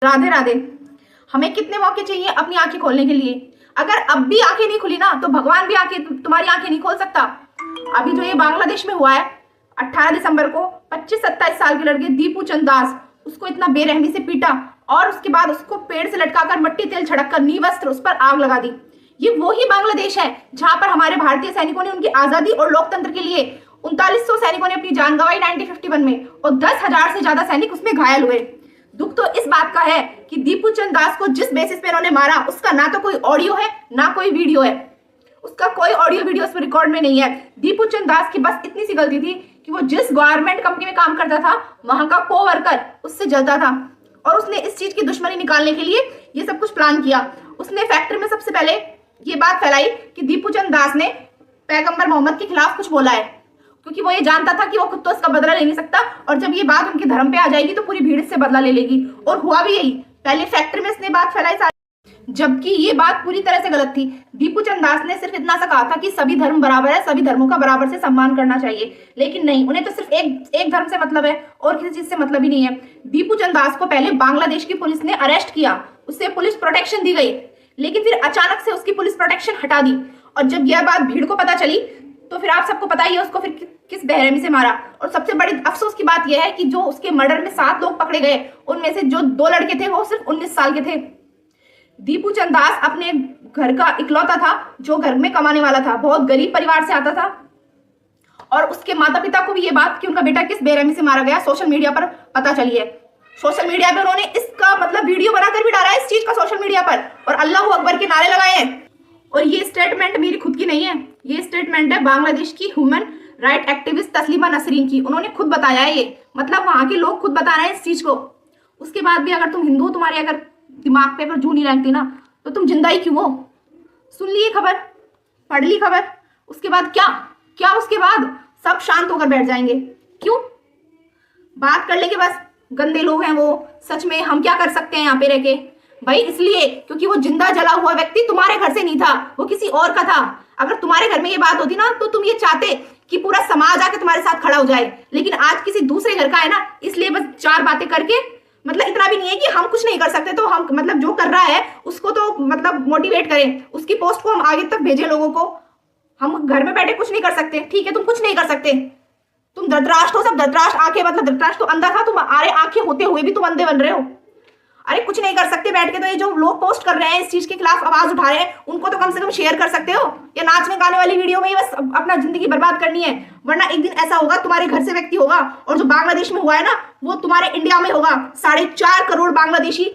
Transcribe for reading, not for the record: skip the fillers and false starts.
राधे राधे। हमें कितने मौके चाहिए अपनी आंखें खोलने के लिए? अगर अब भी आंखें नहीं खुली ना तो भगवान भी आंखें तुम्हारी आंखें नहीं खोल सकता। अभी जो ये बांग्लादेश में हुआ है 18 दिसंबर को 25-27 साल के लड़के दीपू चंद दास, उसको इतना बेरहमी से पीटा और उसके बाद उसको पेड़ से लटकाकर मट्टी तेल छिड़ककर निवस्त्र उस पर आग लगा दी। ये वो ही बांग्लादेश है जहां पर हमारे भारतीय सैनिकों ने उनकी आजादी और लोकतंत्र के लिए 3900 सैनिकों ने अपनी जान गंवाई 1951 में और 10,000 से ज्यादा सैनिक उसमें घायल हुए। दुख तो इस बात का है कि दीपू चंद दास को जिस बेसिस पे इन्होंने मारा उसका ना तो कोई ऑडियो है ना कोई वीडियो है। उसका कोई ऑडियो वीडियो उस रिकॉर्ड में नहीं है। दीपू चंद दास की बस इतनी सी गलती थी कि वो जिस गवर्नमेंट कंपनी में काम करता था वहां का कोवर्कर उससे जलता था और उसने इस चीज की दुश्मनी निकालने के लिए ये सब कुछ प्लान किया। उसने फैक्ट्री में सबसे पहले ये बात फैलाई कि दीपू चंद दास ने पैगंबर मोहम्मद के खिलाफ कुछ बोला है, क्योंकि वो ये जानता था कि वो खुद तो इसका बदला ले नहीं सकता और जब ये बात उनके धर्म पे आ जाएगी तो पूरी भीड़ इससे बदला ले लेगी। और हुआ भी यही। पहले फैक्ट्री में इसने बात फैलाई सारी, जबकि ये बात पूरी तरह से गलत थी। दीपू चंद दास ने सिर्फ इतना सा कहा था कि सभी धर्म बराबर है, सभी धर्मों का बराबर से सम्मान करना चाहिए, लेकिन नहीं, उन्हें तो सिर्फ एक धर्म से मतलब है और किसी चीज से मतलब ही नहीं है। दीपू चंद दास को पहले बांग्लादेश की पुलिस ने अरेस्ट किया, उससे पुलिस प्रोटेक्शन दी गई, लेकिन फिर अचानक से उसकी पुलिस प्रोटेक्शन हटा दी। और जब यह बात भीड़ को पता चली तो फिर आप सबको पता ही है उसको फिर किस बेरहमी से मारा। और सबसे बड़ी अफसोस की बात यह है कि जो उसके मर्डर में 7 लोग पकड़े गए उनमें से जो 2 लड़के थे वो सिर्फ 19 साल के थे। दीपू चंद दास अपने घर का इकलौता था जो घर में कमाने वाला था, बहुत गरीब परिवार से आता था और उसके माता पिता को भी ये बात कि उनका बेटा किस बेरहमी से मारा गया सोशल मीडिया पर पता चली है। सोशल मीडिया पर उन्होंने इसका मतलब वीडियो बनाकर भी डाला है इस चीज का सोशल मीडिया पर और अल्लाह अकबर के नारे लगाए हैं। और ये स्टेटमेंट मेरी खुद की नहीं है, ये स्टेटमेंट है बांग्लादेश की human right activist Taslima Nasreen की। उन्होंने खुद बताया है, ये मतलब वहां के लोग खुद बता रहे हैं इस चीज को। उसके बाद भी अगर तुम हिंदू, तुम्हारे अगर दिमाग पे अगर जू नहीं लगती ना तो तुम जिंदा ही क्यों हो? सुन ली खबर, पढ़ ली खबर, उसके बाद क्या उसके बाद सब शांत होकर बैठ जाएंगे? क्यों? बात कर लेंगे बस गंदे लोग हैं वो, सच में हम क्या कर सकते हैं यहाँ पे रह के? भाई इसलिए क्योंकि वो जिंदा जला हुआ व्यक्ति तुम्हारे घर से नहीं था, वो किसी और का था। अगर तुम्हारे घर में ये बात होती ना तो तुम ये चाहते कि पूरा समाज आके तुम्हारे साथ खड़ा हो जाए, लेकिन आज किसी दूसरे घर का है ना, इसलिए बस 4 बातें करके मतलब इतना भी नहीं है कि हम कुछ नहीं कर सकते तो हम मतलब जो कर रहा है उसको तो मतलब मोटिवेट करें, उसकी पोस्ट को हम आगे तक भेजें लोगों को। हम घर में बैठे कुछ नहीं कर सकते, ठीक है, तुम कुछ नहीं कर सकते, तुम धृतराष्ट्र हो, सब धृतराष्ट्र आंखें मतलब धृतराष्ट्र तो अंधा था, तुम अरे आंखें होते हुए भी तुम अंधे बन रहे हो। अरे कुछ नहीं कर सकते बैठ के, तो ये जो लोग पोस्ट कर रहे हैं इस चीज के खिलाफ आवाज उठा रहे हैं उनको तो कम से कम शेयर कर सकते हो, या नाचने गाने वाली वीडियो में ही बस अपना जिंदगी बर्बाद करनी है। वरना एक दिन ऐसा होगा तुम्हारे घर से व्यक्ति होगा और जो बांग्लादेश में हुआ है ना वो तुम्हारे इंडिया में होगा। 4.5 करोड़ बांग्लादेशी